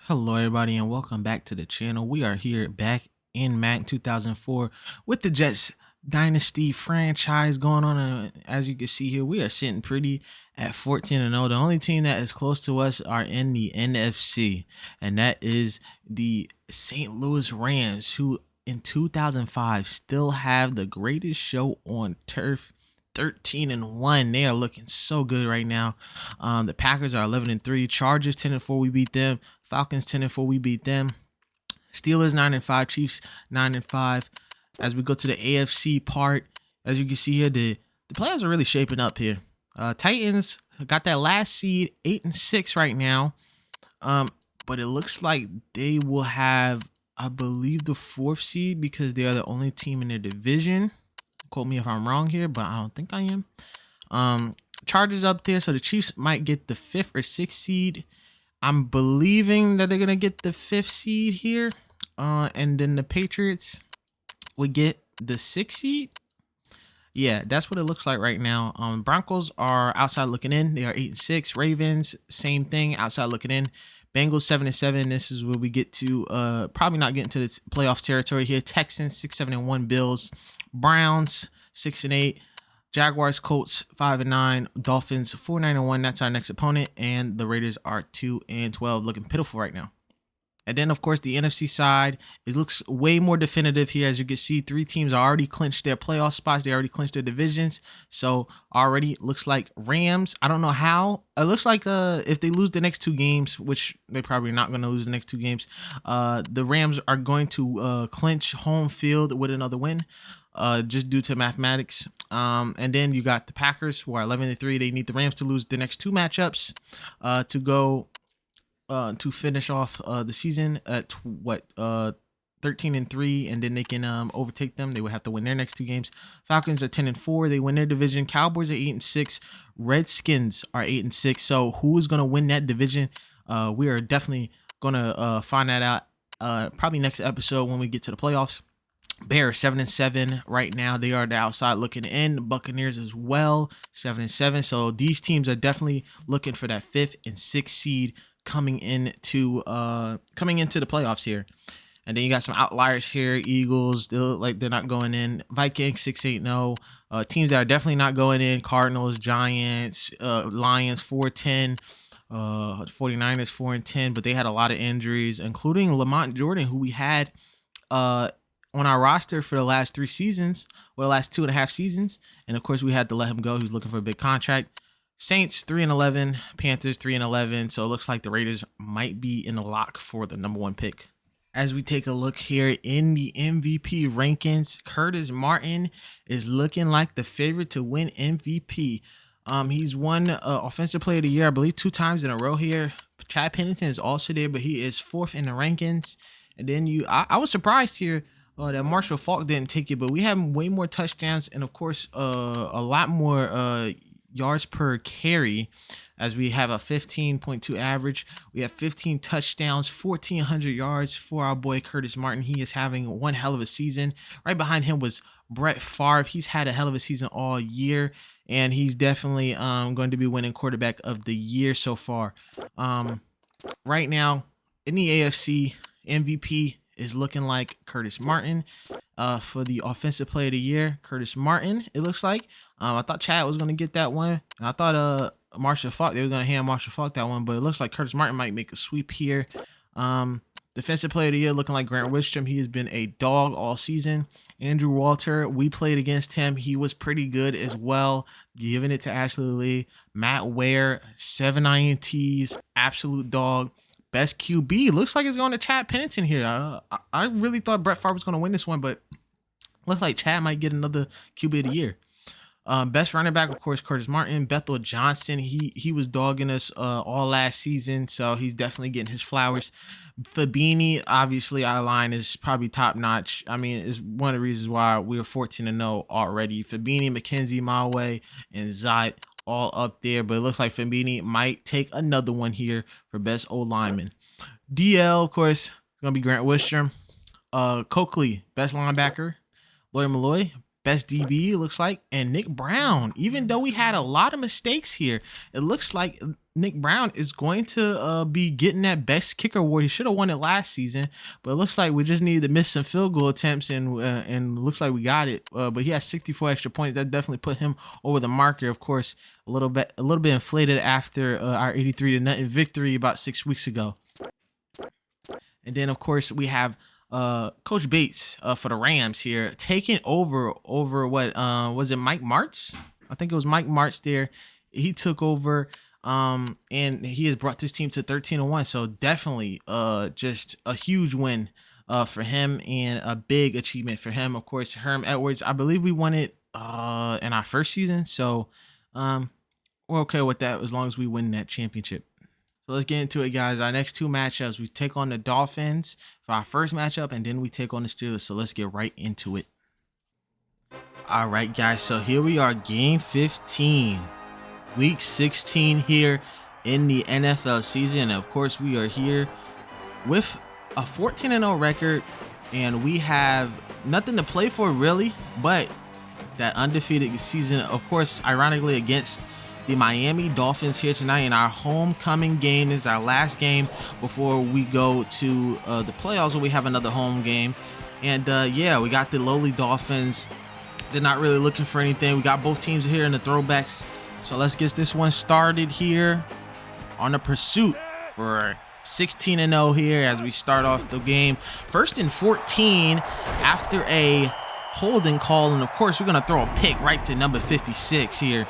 Hello, everybody, and welcome back to the channel. We are here back in Madden 2004 with the Jets Dynasty franchise going on. And as you can see here, we are sitting pretty at 14-0. The only team that is close to us are in the NFC, and that is the St. Louis Rams, who in 2005 still have the greatest show on turf. 13-1. They are looking so good right now. The Packers are 11-3. Chargers 10-4. We beat them. Falcons 10-4. We beat them. Steelers 9-5. Chiefs 9-5. As we go to the AFC part, as you can see here, the playoffs are really shaping up here. Titans got that last seed, 8-6 right now. But it looks like they will have, I believe, the 4th seed because they are the only team in their division. Quote me if I'm wrong here, but I don't think I am. Chargers up there, so the Chiefs might get the 5th or 6th seed. I'm believing that they're gonna get the 5th seed here, and then the Patriots would get the 6th seed. Yeah, that's what it looks like right now. Broncos are outside looking in. They are 8-6. Ravens, same thing, outside looking in. Bengals 7-7. This is where we get to probably not getting to the playoffs territory here. Texans 6-7-1. Bills, Browns 6-8. Jaguars, Colts 5-9. Dolphins 4-9-1. That's our next opponent, and the Raiders are 2-12, looking pitiful right now. And then, of course, the NFC side, it looks way more definitive here. As you can see, 3 teams already clinched their playoff spots. They already clinched their divisions. So already looks like Rams. I don't know how. It looks like if they lose the next 2 games, which they're probably not going to lose the next 2 games, the Rams are going to clinch home field with another win. Just due to mathematics. And then you got the Packers, who are 11-3. They need the Rams to lose the next 2 matchups to go to finish off the season at 13-3, and then they can overtake them. They would have to win their next 2 games. Falcons are 10-4. They win their division. Cowboys are 8-6. Redskins are 8-6. So who is going to win that division? We are definitely going to find that out probably next episode when we get to the playoffs. Bears 7-7 right now. They are the outside looking in. Buccaneers as well, 7-7. So these teams are definitely looking for that 5th and 6th seed coming into the playoffs here. And then you got some outliers here. Eagles, they look like they're not going in. Vikings 6-8-0. Teams that are definitely not going in: Cardinals, Giants, Lions 4-10. 49ers 4-10, but they had a lot of injuries, including Lamont Jordan, who we had on our roster for the last 3 seasons, or the last 2.5 seasons. And of course, we had to let him go. He was looking for a big contract. Saints 3-11, Panthers 3-11. So it looks like the Raiders might be in the lock for the number 1 pick. As we take a look here in the MVP rankings, Curtis Martin is looking like the favorite to win MVP. He's won Offensive Player of the Year, I believe, 2 times in a row here. Chad Pennington is also there, but he is 4th in the rankings. And then I was surprised here that Marshall Faulk didn't take it, but we have way more touchdowns and, of course, a lot more yards per carry, as we have a 15.2 average. We have 15 touchdowns, 1,400 yards for our boy Curtis Martin. He is having one hell of a season. Right behind him was Brett Favre. He's had a hell of a season all year, and he's definitely going to be winning quarterback of the year so far. Right now in the AFC, MVP is looking like Curtis Martin. For the Offensive Player of the Year, Curtis Martin, it looks like. I thought Chad was going to get that one. And I thought Marshall Faulk, they were going to hand Marshall Faulk that one, but it looks like Curtis Martin might make a sweep here. Defensive Player of the Year looking like Grant Wistrom. He has been a dog all season. Andrew Walter, we played against him. He was pretty good as well. Giving it to Ashley Lee. Matt Ware, 7 INTs, absolute dog. Best QB looks like it's going to Chad Pennington here. I really thought Brett Favre was going to win this one, but looks like Chad might get another QB of the year. Best running back, of course, Curtis Martin. Bethel Johnson, he was dogging us all last season, so he's definitely getting his flowers. Fabini, obviously, our line is probably top notch. I mean, it's one of the reasons why we were 14-0 already. Fabini, McKenzie, Mawe, and Zayt all up there, but it looks like Fabini might take another one here for best old lineman. DL, of course, it's gonna be Grant Wistrom. Coakley, best linebacker. Lloyd Malloy, best DB, it looks like, and Nick Brown. Even though we had a lot of mistakes here, it looks like Nick Brown is going to be getting that best kicker award. He should have won it last season, but it looks like we just needed to miss some field goal attempts, and looks like we got it. But he has 64 extra points. That definitely put him over the marker. Of course, a little bit inflated after our 83-0 victory about 6 weeks ago. And then, of course, we have Coach Bates for the Rams here taking over what was it, Mike Martz? I think it was Mike Martz there. He took over. And he has brought this team to 13-1. So definitely just a huge win for him and a big achievement for him. Of course, Herm Edwards, I believe we won it in our first season. So we're okay with that as long as we win that championship. So let's get into it, guys. Our next two matchups, we take on the Dolphins for our first matchup, and then we take on the Steelers. So let's get right into it. All right, guys. So here we are, game 15. Week 16 here in the NFL season. Of course, we are here with a 14-0 record, and we have nothing to play for really, but that undefeated season, of course, ironically against the Miami Dolphins here tonight in our homecoming game. This is our last game before we go to the playoffs, where we have another home game. And yeah, we got the lowly Dolphins. They're not really looking for anything. We got both teams here in the throwbacks. So let's get this one started here on the pursuit for 16-0 here as we start off the game. 1st and 14 after a holding call. And of course, we're going to throw a pick right to number 56 here.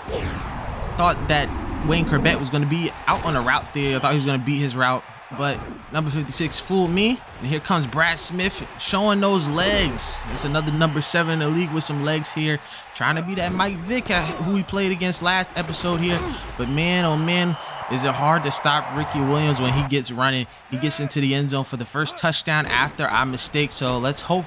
Thought that Wayne Corbett was going to be out on a route there. I thought he was going to beat his route, but number 56 fooled me. And here comes Brad Smith showing those legs. It's another number 7 in the league with some legs here, trying to be that Mike Vick who he played against last episode here. But man, oh man, is it hard to stop Ricky Williams when he gets running. He gets into the end zone for the first touchdown after our mistake. So let's hope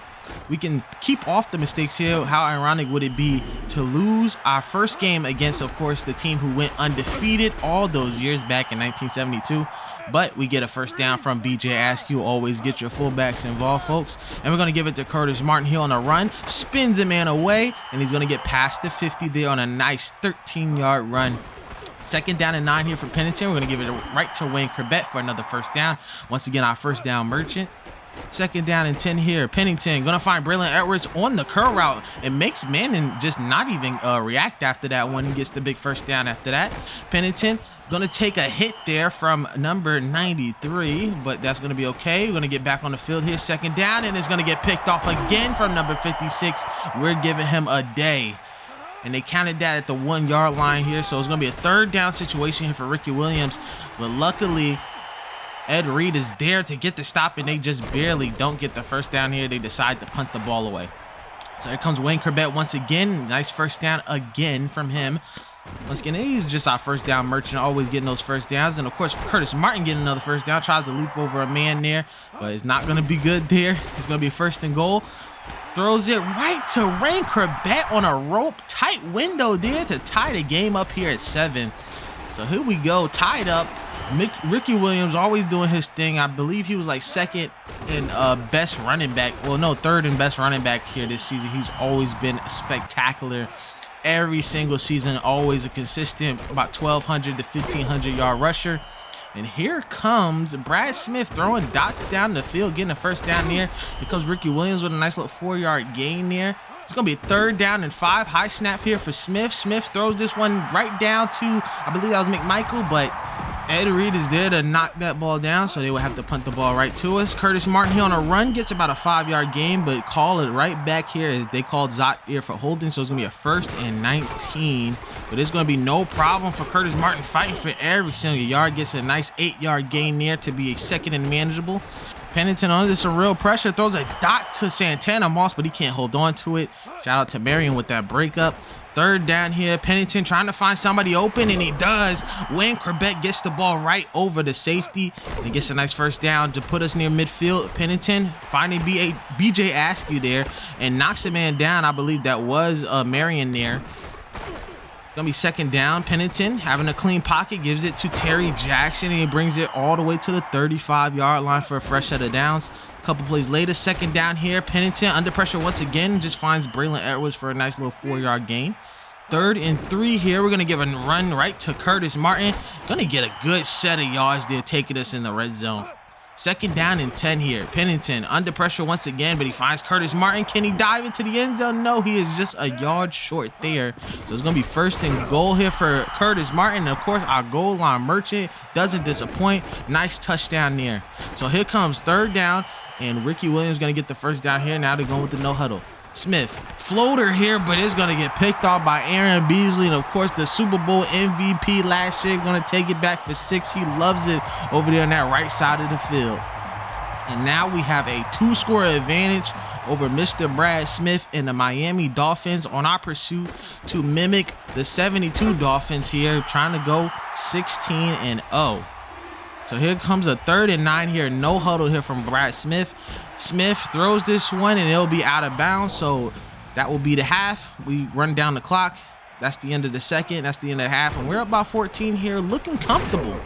we can keep off the mistakes here. How ironic would it be to lose our first game against, of course, the team who went undefeated all those years back in 1972. But we get a first down from BJ Askew. Always get your fullbacks involved, folks. And we're going to give it to Curtis Martin here on a run. Spins a man away, and he's going to get past the 50 there on a nice 13-yard run. 2nd down and 9 here for Pennington. We're going to give it right to Wayne Corbett for another first down. Once again, our first down merchant. 2nd down and 10 here. Pennington going to find Braylon Edwards on the curl route and makes Manning just not even react after that one. He gets the big first down after that. Pennington going to take a hit there from number 93, but that's going to be okay. We're going to get back on the field here. 2nd down, and it's going to get picked off again from number 56. We're giving him a day. And they counted that at the 1-yard line here. So it's going to be a 3rd down situation here for Ricky Williams. But luckily, Ed Reed is there to get the stop, and they just barely don't get the first down here. They decide to punt the ball away. So here comes Wayne Corbett once again. Nice first down again from him. Once again, he's just our first down merchant, always getting those first downs. And of course, Curtis Martin getting another first down. Tries to leap over a man there, but it's not going to be good there. It's going to be 1st and goal. Throws it right to Wayne Corbett on a rope. Tight window there to tie the game up here at 7. So here we go, tied up. Ricky Williams always doing his thing. I believe he was like 2nd in best running back. Well, no, 3rd in best running back here this season. He's always been spectacular. Every single season, always a consistent about 1,200 to 1,500 yard rusher. And here comes Brad Smith throwing dots down the field, getting a first down here. Here comes Ricky Williams with a nice little 4-yard gain there. It's going to be a 3rd down and 5. High snap here for Smith. Smith throws this one right down to, I believe that was McMichael, but Ed Reed is there to knock that ball down, so they will have to punt the ball right to us. Curtis Martin here on a run gets about a 5-yard gain, but call it right back here as they called Zott here for holding, so it's going to be a 1st and 19. But it's going to be no problem for Curtis Martin fighting for every single yard. Gets a nice 8-yard gain there to be a 2nd and manageable. Pennington under some real pressure, throws a dot to Santana Moss, but he can't hold on to it. Shout out to Marion with that breakup. 3rd down here, Pennington trying to find somebody open, and he does. Wayne Corbett gets the ball right over the safety, and he gets a nice first down to put us near midfield. Pennington finding BJ Askew there and knocks a man down. I believe that was Marion there. Gonna be second down. Pennington having a clean pocket, gives it to Terry Jackson, and he brings it all the way to the 35-yard line for a fresh set of downs. A couple plays later, second down here. Pennington under pressure once again, just finds Braylon Edwards for a nice little 4-yard gain. 3rd and 3 here. We're gonna give a run right to Curtis Martin. Gonna get a good set of yards there, taking us in the red zone. Second down and 10 here. Pennington under pressure once again, but he finds Curtis Martin. Can he dive into the end zone? No, he is just a yard short there. So it's going to be 1st and goal here for Curtis Martin. And of course, our goal line merchant doesn't disappoint. Nice touchdown there. So here comes 3rd down, and Ricky Williams going to get the 1st down here. Now they're going with the no huddle. Smith, floater here, but it's going to get picked off by Aaron Beasley. And of course, the Super Bowl MVP last year going to take it back for 6. He loves it over there on that right side of the field. And now we have a 2-score advantage over Mr. Brad Smith and the Miami Dolphins on our pursuit to mimic the 72 Dolphins here, trying to go 16-0. So here comes a 3rd and 9 here. No huddle here from Brad Smith. Smith throws this one, and it'll be out of bounds. So that will be the half. We run down the clock. That's the end of the second. That's the end of the half. And we're up by 14 here, looking comfortable.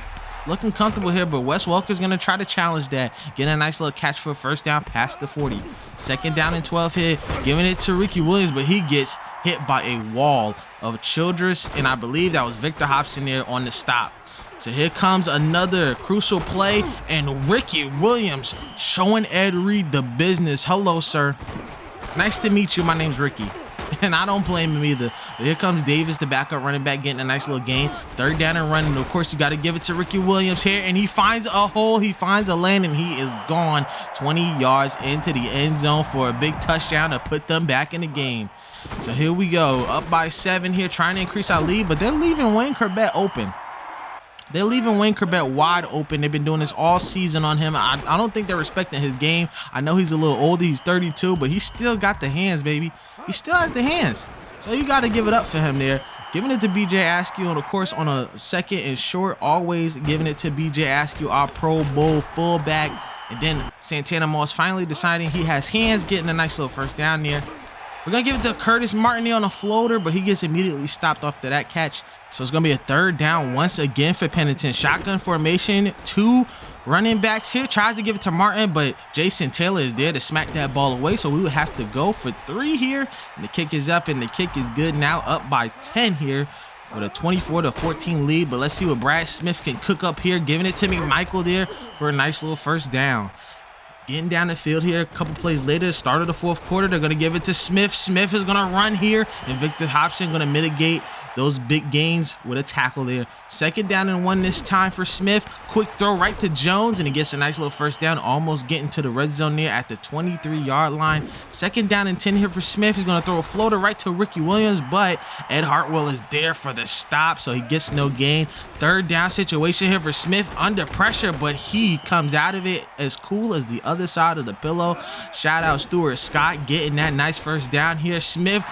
Looking comfortable here, but Wes Welker's going to try to challenge that. Get a nice little catch for a 1st down past the 40. 2nd down and 12 here, giving it to Ricky Williams, but he gets hit by a wall of Childress, and I believe that was Victor Hobson there on the stop. So here comes another crucial play, and Ricky Williams showing Ed Reed the business. Hello, sir. Nice to meet you. My name's Ricky. And I don't blame him either. But here comes Davis, the backup running back, getting a nice little gain. 3rd down and running. Of course, you got to give it to Ricky Williams here. And he finds a hole. He finds a lane, and he is gone 20 yards into the end zone for a big touchdown to put them back in the game. So here we go. Up by 7 here, trying to increase our lead. But they're leaving Wayne Corbett open. They're leaving Wayne Corbett wide open. They've been doing this all season on him. I don't think they're respecting his game. I know he's a little older. He's 32, but he still got the hands, baby. He still has the hands. So you got to give it up for him there. Giving it to B.J. Askew, and of course on a 2nd and short, always giving it to B.J. Askew, our Pro Bowl fullback. And then Santana Moss finally deciding he has hands, getting a nice little 1st down there. We're going to give it to Curtis Martin on a floater, but he gets immediately stopped after that catch. So it's going to be a 3rd down once again for Pennington. Shotgun formation, 2 running backs here. Tries to give it to Martin, but Jason Taylor is there to smack that ball away. So we would have to go for 3 here. And the kick is up, and the kick is good now, up by 10 here with a 24-14 lead. But let's see what Brad Smith can cook up here. Giving it to McMichael there for a nice little 1st down. Getting down the field here, a couple plays later, start of the 4th quarter, they're going to give it to Smith. Smith is going to run here, and Victor Hobson going to mitigate those big gains with a tackle there. 2nd down and 1 this time for Smith. Quick throw right to Jones, and he gets a nice little 1st down, almost getting to the red zone there at the 23-yard line. 2nd down and 10 here for Smith. He's going to throw a floater right to Ricky Williams, but Ed Hartwell is there for the stop, so he gets no gain. 3rd down situation here for Smith, under pressure, but he comes out of it as cool as the other side of the pillow. Shout out Stuart Scott getting that nice 1st down here. Smith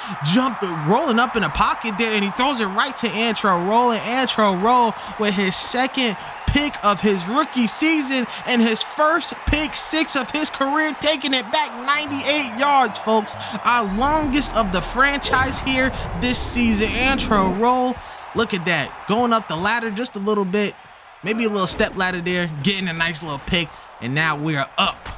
rolling up in the pocket there, and he throws it right to Antro Roll, and Antro Roll with his 2nd pick of his rookie season and his 1st pick 6 of his career, taking it back 98 yards, folks. Our longest of the franchise here this season. Antro Roll, look at that, going up the ladder just a little bit, maybe a little step ladder there, getting a nice little pick, and now we are up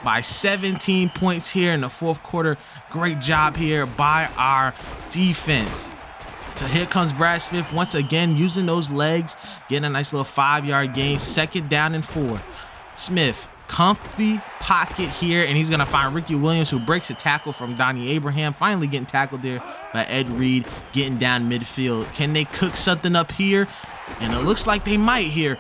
by 17 points here in the 4th quarter. Great job here by our defense. So here comes Brad Smith once again, using those legs, getting a nice little 5-yard gain. 2nd down and 4. Smith, comfy pocket here, and he's going to find Ricky Williams, who breaks a tackle from Donnie Abraham. Finally getting tackled there by Ed Reed, getting down midfield. Can they cook something up here? And it looks like they might here.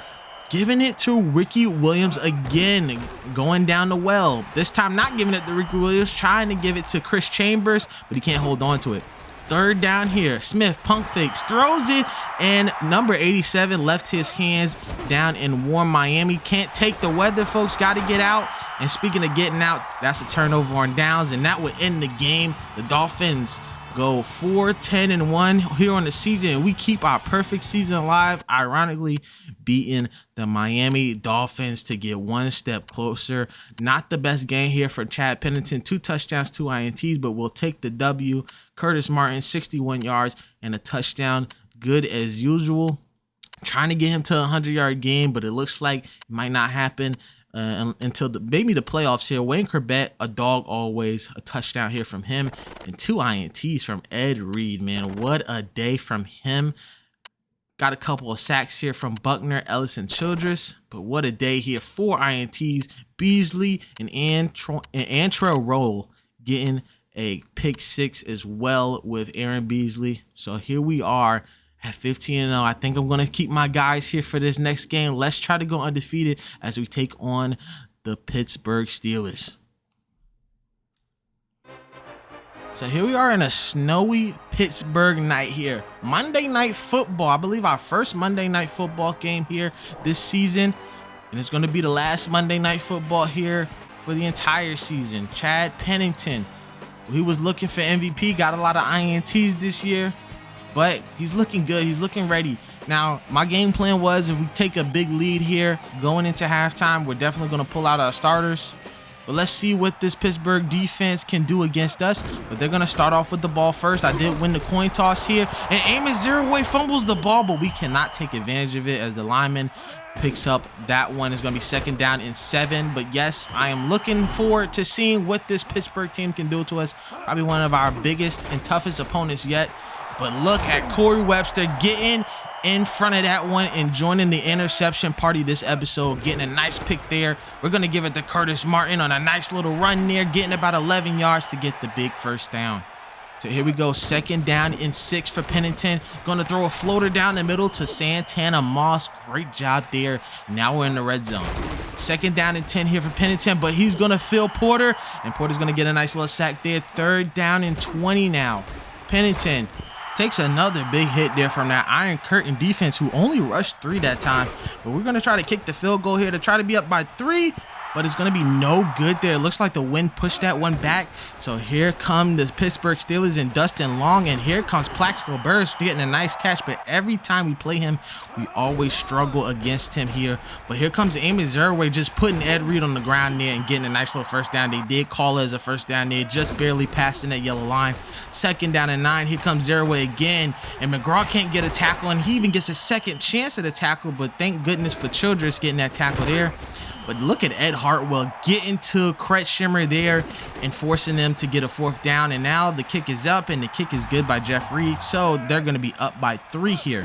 Giving it to Ricky Williams again, going down the well. This time not giving it to Ricky Williams, trying to give it to Chris Chambers, but he can't hold on to it. 3rd down here. Smith punk fakes, throws it, and number 87 left his hands down in warm Miami. Can't take the weather, folks. Got to get out. And speaking of getting out, that's a turnover on downs, and that would end the game. The Dolphins go 4-10-1 here on the season, and we keep our perfect season alive, ironically beating the Miami Dolphins to get one step closer. Not the best game here for Chad Pennington, 2 touchdowns, 2 INTs, but we'll take the W. Curtis Martin, 61 yards and a touchdown, good as usual. Trying to get him to a 100-yard game, but it looks like it might not happen until maybe the playoffs here. Wayne Corbett, a dog always, a touchdown here from him, and 2 INTs from Ed Reed. Man, what a day from him. Got a couple of sacks here from Buckner, Ellis, and Childress, but what a day here. 4 INTs, Beasley and Antrell Roll getting a pick 6 as well with Aaron Beasley. So here we are at 15-0. I think I'm going to keep my guys here for this next game. Let's try to go undefeated as we take on the Pittsburgh Steelers. So here we are in a snowy Pittsburgh night here. Monday Night Football. I believe our first Monday Night Football game here this season. And it's going to be the last Monday Night Football here for the entire season. Chad Pennington, he was looking for MVP, got a lot of INTs this year. But he's looking good. He's looking ready. Now, my game plan was if we take a big lead here going into halftime, we're definitely going to pull out our starters. But let's see what this Pittsburgh defense can do against us. But they're going to start off with the ball first. I did win the coin toss here. And Amos Zereoué fumbles the ball, but we cannot take advantage of it as the lineman picks up that one. Is going to be 2nd down and 7. But yes, I am looking forward to seeing what this Pittsburgh team can do to us. Probably one of our biggest and toughest opponents yet. But look at Corey Webster getting in front of that one and joining the interception party this episode, getting a nice pick there. We're going to give it to Curtis Martin on a nice little run there, getting about 11 yards to get the big 1st down. So here we go, 2nd down and 6 for Pennington. Going to throw a floater down the middle to Santana Moss. Great job there. Now we're in the red zone. 2nd down and 10 here for Pennington, but he's going to fill Porter, and Porter's going to get a nice little sack there. 3rd down and 20 now. Pennington takes another big hit there from that Iron Curtain defense, who only rushed 3 that time. But we're going to try to kick the field goal here to try to be up by 3. But it's going to be no good there. It looks like the wind pushed that one back. So here come the Pittsburgh Steelers and Dustin Long. And here comes Plaxico Burress getting a nice catch. But every time we play him, we always struggle against him here. But here comes Amos Zereoué just putting Ed Reed on the ground there and getting a nice little 1st down. They did call it as a 1st down there, just barely passing that yellow line. 2nd down and 9. Here comes Zereoué again. And McGraw can't get a tackle. And he even gets a 2nd chance at a tackle. But thank goodness for Childress getting that tackle there. But look at Ed Hartwell getting to Kret Shimmer there and forcing them to get a 4th down. And now the kick is up, and the kick is good by Jeff Reed. So they're going to be up by 3 here.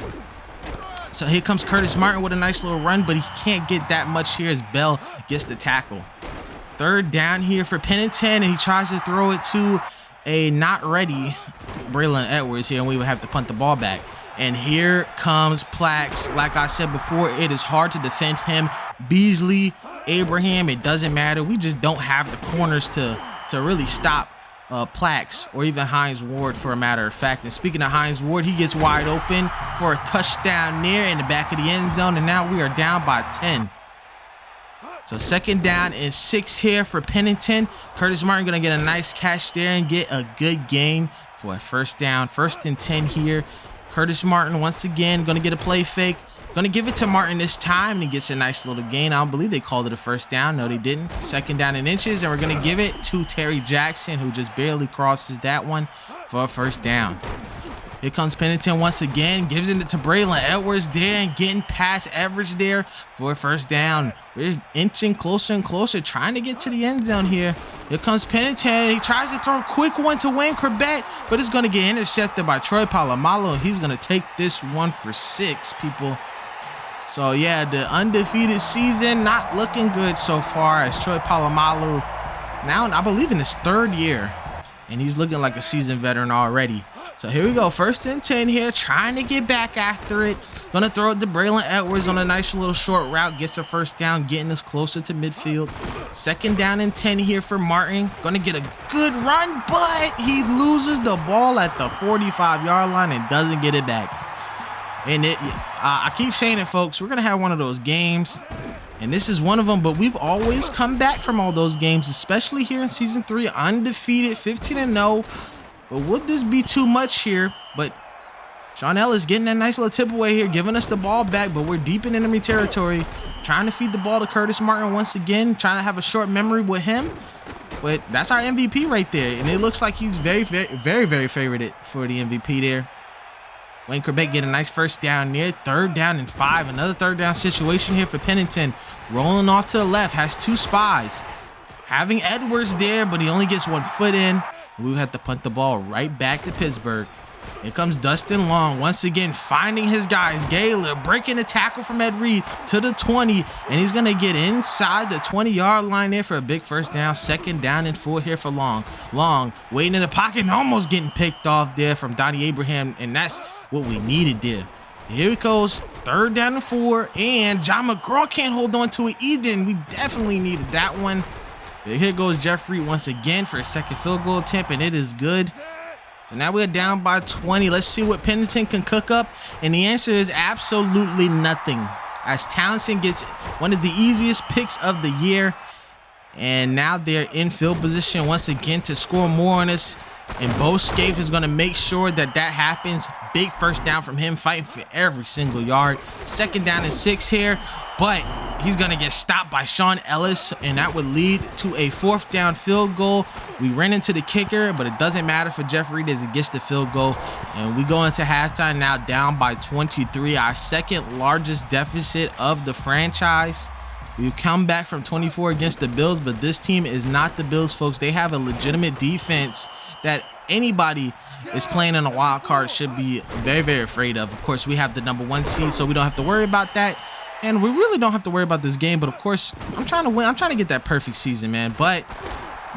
So here comes Curtis Martin with a nice little run, but he can't get that much here as Bell gets the tackle. 3rd down here for Pennington, and he tries to throw it to a not ready Braylon Edwards here, and we would have to punt the ball back. And here comes Plax. Like I said before, it is hard to defend him. Beasley, Abraham, it doesn't matter. We just don't have the corners to really stop Plax or even Hines Ward, for a matter of fact. And speaking of Hines Ward, he gets wide open for a touchdown there in the back of the end zone. And now we are down by 10. So 2nd down and 6 here for Pennington. Curtis Martin going to get a nice catch there and get a good gain for a 1st down. 1st and 10 here. Curtis Martin once again going to get a play fake. Going to give it to Martin this time, and he gets a nice little gain. I don't believe they called it a 1st down. No, they didn't. 2nd down and inches, and we're going to give it to Terry Jackson, who just barely crosses that one for a 1st down. Here comes Pennington once again, gives it to Braylon Edwards there and getting past average there for a 1st down. We're inching closer and closer, trying to get to the end zone here. Here comes Pennington. He tries to throw a quick one to Wayne Corbett, but it's going to get intercepted by Troy Polamalu, and he's going to take this one for 6, people. So, yeah, the undefeated season not looking good so far, as Troy Polamalu now, I believe, in his 3rd year, and he's looking like a seasoned veteran already. So here we go, 1st and 10 here, trying to get back after it. Going to throw it to Braylon Edwards on a nice little short route, gets a 1st down, getting us closer to midfield. 2nd down and 10 here for Martin. Going to get a good run, but he loses the ball at the 45-yard line and doesn't get it back. And I keep saying it, folks, we're going to have one of those games, and this is one of them, but we've always come back from all those games, especially here in Season 3, undefeated, 15-0. But would this be too much here? But Sean Ellis getting that nice little tip away here, giving us the ball back, but we're deep in enemy territory. Trying to feed the ball to Curtis Martin once again, trying to have a short memory with him. But that's our MVP right there. And it looks like he's very favorited for the MVP there. Wayne Corbett getting a nice first down there. 3rd down and 5. Another 3rd down situation here for Pennington. Rolling off to the left, has 2 spies. Having Edwards there, but he only gets 1 foot in. We have to punt the ball right back to Pittsburgh. Here comes Dustin Long once again, finding his guys. Gaylor breaking the tackle from Ed Reed to the 20, and he's going to get inside the 20-yard line there for a big first down. 2nd down and 4 here for Long. Long waiting in the pocket and almost getting picked off there from Donnie Abraham, and that's what we needed there. Here it goes, 3rd down and 4, and John McGraw can't hold on to it either, and we definitely needed that one. Here goes Jeffrey once again for a 2nd field goal attempt, and it is good. So now we're down by 20. Let's see what Pennington can cook up. And the answer is absolutely nothing, as Townsend gets one of the easiest picks of the year. And now they're in field position once again to score more on us. And Bo Scaife is going to make sure that that happens. Big first down from him, fighting for every single yard. 2nd down and 6 here. But he's going to get stopped by Sean Ellis, and that would lead to a 4th down field goal. We ran into the kicker, but it doesn't matter for Jeff Reed as he gets the field goal. And we go into halftime now down by 23, our 2nd largest deficit of the franchise. We come back from 24 against the Bills, but this team is not the Bills, folks. They have a legitimate defense that anybody is playing in a wild card should be very afraid of. Of course, we have the #1 seed, so we don't have to worry about that. And we really don't have to worry about this game, but of course, I'm trying to win. I'm trying to get that perfect season, man. But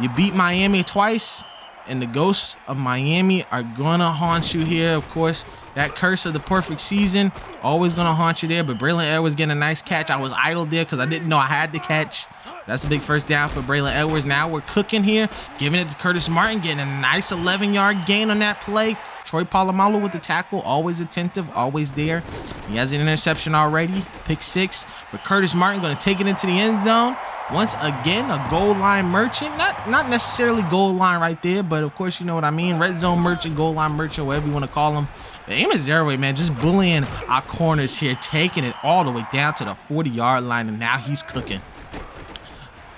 you beat Miami twice, and the ghosts of Miami are gonna haunt you here. Of course, that curse of the perfect season always gonna haunt you there. But Braylon Edwards getting a nice catch. I was idle there because I didn't know I had the catch. That's a big first down for Braylon Edwards. Now we're cooking here, giving it to Curtis Martin, getting a nice 11-yard gain on that play. Troy Polamalu with the tackle, always attentive, always there. He has an interception already, pick 6. But Curtis Martin going to take it into the end zone. Once again, a goal line merchant. Not necessarily goal line right there, but of course you know what I mean. Red zone merchant, goal line merchant, whatever you want to call him. But Eamon Zereoué, man, just bullying our corners here, taking it all the way down to the 40-yard line, and now he's cooking.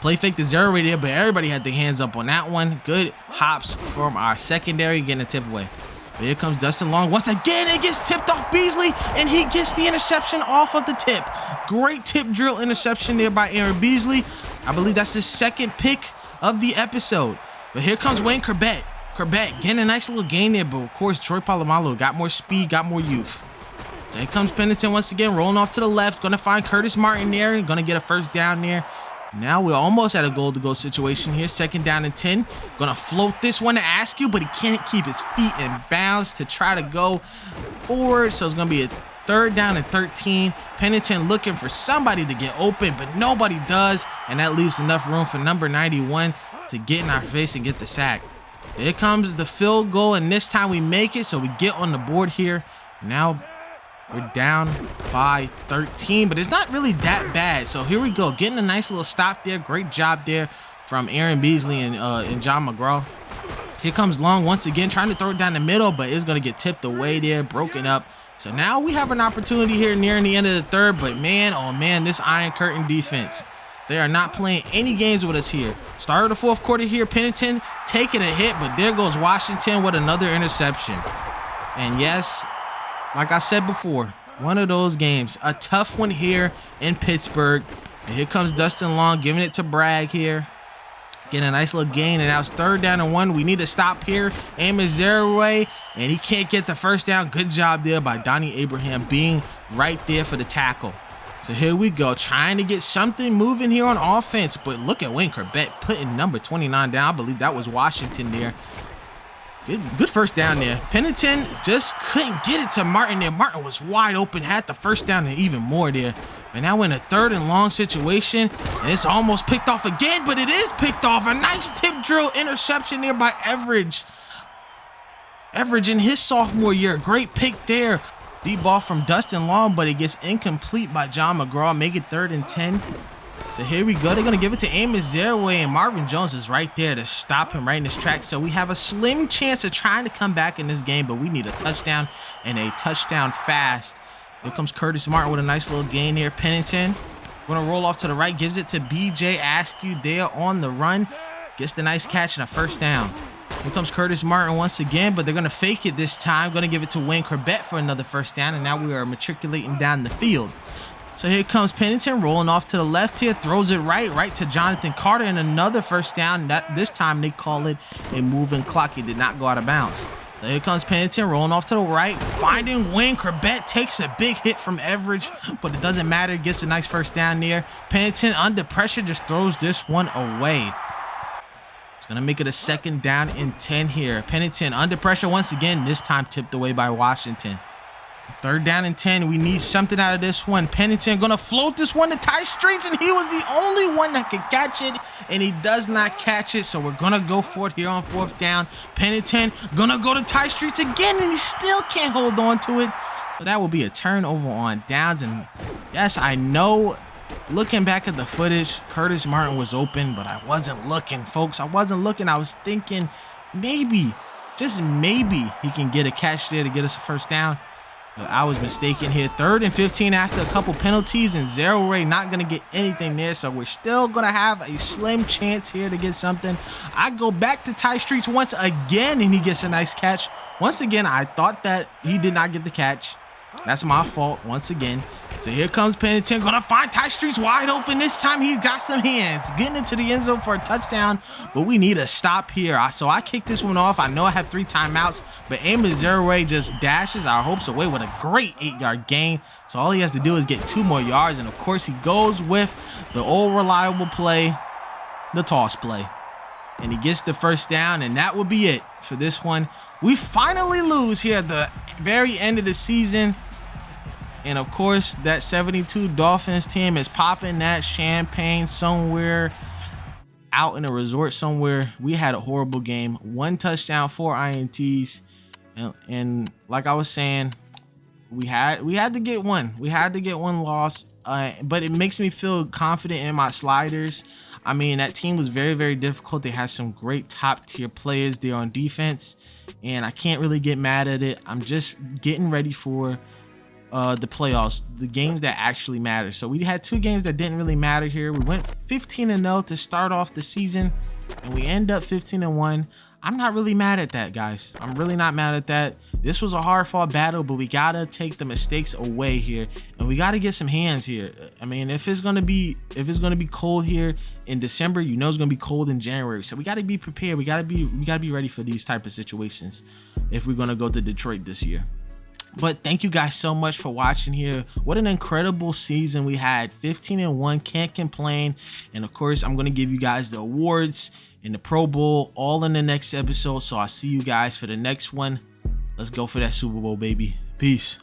Play fake to Zereoué there, but everybody had their hands up on that one. Good hops from our secondary, getting a tip away. Here comes Dustin Long. Once again, it gets tipped off Beasley, and he gets the interception off of the tip. Great tip drill interception there by Aaron Beasley. I believe that's his 2nd pick of the episode. But here comes Wayne Corbett. Corbett getting a nice little gain there, but of course, Troy Polamalu got more speed, got more youth. So here comes Pennington once again, rolling off to the left. Going to find Curtis Martin there. Going to get a first down there. Now we're almost at a goal-to-go situation here. 2nd down and 10. Gonna float this one to Askew, but he can't keep his feet in bounds to try to go forward. So it's gonna be a 3rd down and 13. Pennington looking for somebody to get open, but nobody does. And that leaves enough room for number 91 to get in our face and get the sack. Here comes the field goal, and this time we make it, so we get on the board here. Now we're down by 13, but it's not really that bad. So here we go, getting a nice little stop there. Great job there from Aaron Beasley and John McGraw. Here comes Long once again, trying to throw it down the middle, but it's going to get tipped away there, broken up. So now we have an opportunity here nearing the end of the 3rd, but man, oh man, this Iron Curtain defense. They are not playing any games with us here. Start of the 4th quarter here, Pennington taking a hit, but there goes Washington with another interception. And yes, like I said before, one of those games, a tough one here in Pittsburgh. And here comes Dustin Long giving it to Bragg here. Getting a nice little gain, and now it's 3rd down and 1. We need to stop here. Eamon Zereoué, and he can't get the first down. Good job there by Donnie Abraham being right there for the tackle. So here we go, trying to get something moving here on offense. But look at Wayne Corbett putting number 29 down. I believe that was Washington there. Good first down there. Pennington just couldn't get it to Martin there. Martin was wide open, had the first down and even more there. And now we're in a 3rd and long situation, and it's almost picked off again, but it is picked off. A nice tip drill interception there by Everidge. Everidge in his sophomore year. Great pick there. Deep ball from Dustin Long, but it gets incomplete by John McGraw. Make it 3rd and 10. So here we go. They're going to give it to Amos Zeraway, and Marvin Jones is right there to stop him right in his tracks. So we have a slim chance of trying to come back in this game, but we need a touchdown and a touchdown fast. Here comes Curtis Martin with a nice little gain here. Pennington going to roll off to the right, gives it to BJ Askew there on the run. Gets the nice catch and a first down. Here comes Curtis Martin once again, but they're going to fake it this time. Going to give it to Wayne Corbett for another first down, and now we are matriculating down the field. So here comes Pennington rolling off to the left here, throws it right to Jonathan Carter, and another first down. This time they call it a moving clock. He did not go out of bounds. So here comes Pennington rolling off to the right, finding Wayne Corbett, takes a big hit from Everidge, but it doesn't matter. Gets a nice first down there. Pennington under pressure just throws this one away. It's going to make it a 2nd down and 10 here. Pennington under pressure once again, this time tipped away by Washington. 3rd down and 10. We need something out of this one. Pennington going to float this one to Ty Streets, and he was the only one that could catch it, and he does not catch it. So we're going to go for it here on 4th down. Pennington going to go to Ty Streets again, and he still can't hold on to it. So that will be a turnover on downs. And yes, I know, looking back at the footage, Curtis Martin was open, but I wasn't looking, folks. I wasn't looking. I was thinking maybe, just maybe, he can get a catch there to get us a first down. But I was mistaken here. 3rd and 15 after a couple penalties, and Zeraway not going to get anything there. So we're still going to have a slim chance here to get something. I go back to Ty Streets once again, and he gets a nice catch. Once again, I thought that he did not get the catch. That's my fault once again. So here comes Pennington, gonna find Ty Streets wide open. This time he's got some hands, getting into the end zone for a touchdown, but we need a stop here. So I kicked this one off. I know I have 3 timeouts, but Amos Zeraway just dashes our hopes away with a great 8-yard gain. So all he has to do is get 2 more yards, and of course he goes with the old reliable play, the toss play. And he gets the first down, and that will be it for this one. We finally lose here at the very end of the season. And of course, that 72 Dolphins team is popping that champagne somewhere out in a resort somewhere. We had a horrible game. 1 touchdown, 4 INTs. And like I was saying, we had to get one. We had to get one loss. But it makes me feel confident in my sliders. I mean, that team was very, very difficult. They had some great top tier players there on defense, and I can't really get mad at it. I'm just getting ready for the playoffs, the games that actually matter. So we had 2 games that didn't really matter here. We went 15-0 to start off the season, and we end up 15-1. I'm not really mad at that, guys. I'm really not mad at that. This was a hard-fought battle, but we gotta take the mistakes away here, and we gotta get some hands here. I mean, if it's gonna be cold here in December, you know it's gonna be cold in January. So we gotta be prepared. We gotta be ready for these type of situations if we're gonna go to Detroit this year. But thank you guys so much for watching here. What an incredible season we had. 15-1, can't complain. And of course, I'm going to give you guys the awards and the Pro Bowl all in the next episode. So I'll see you guys for the next one. Let's go for that Super Bowl, baby. Peace.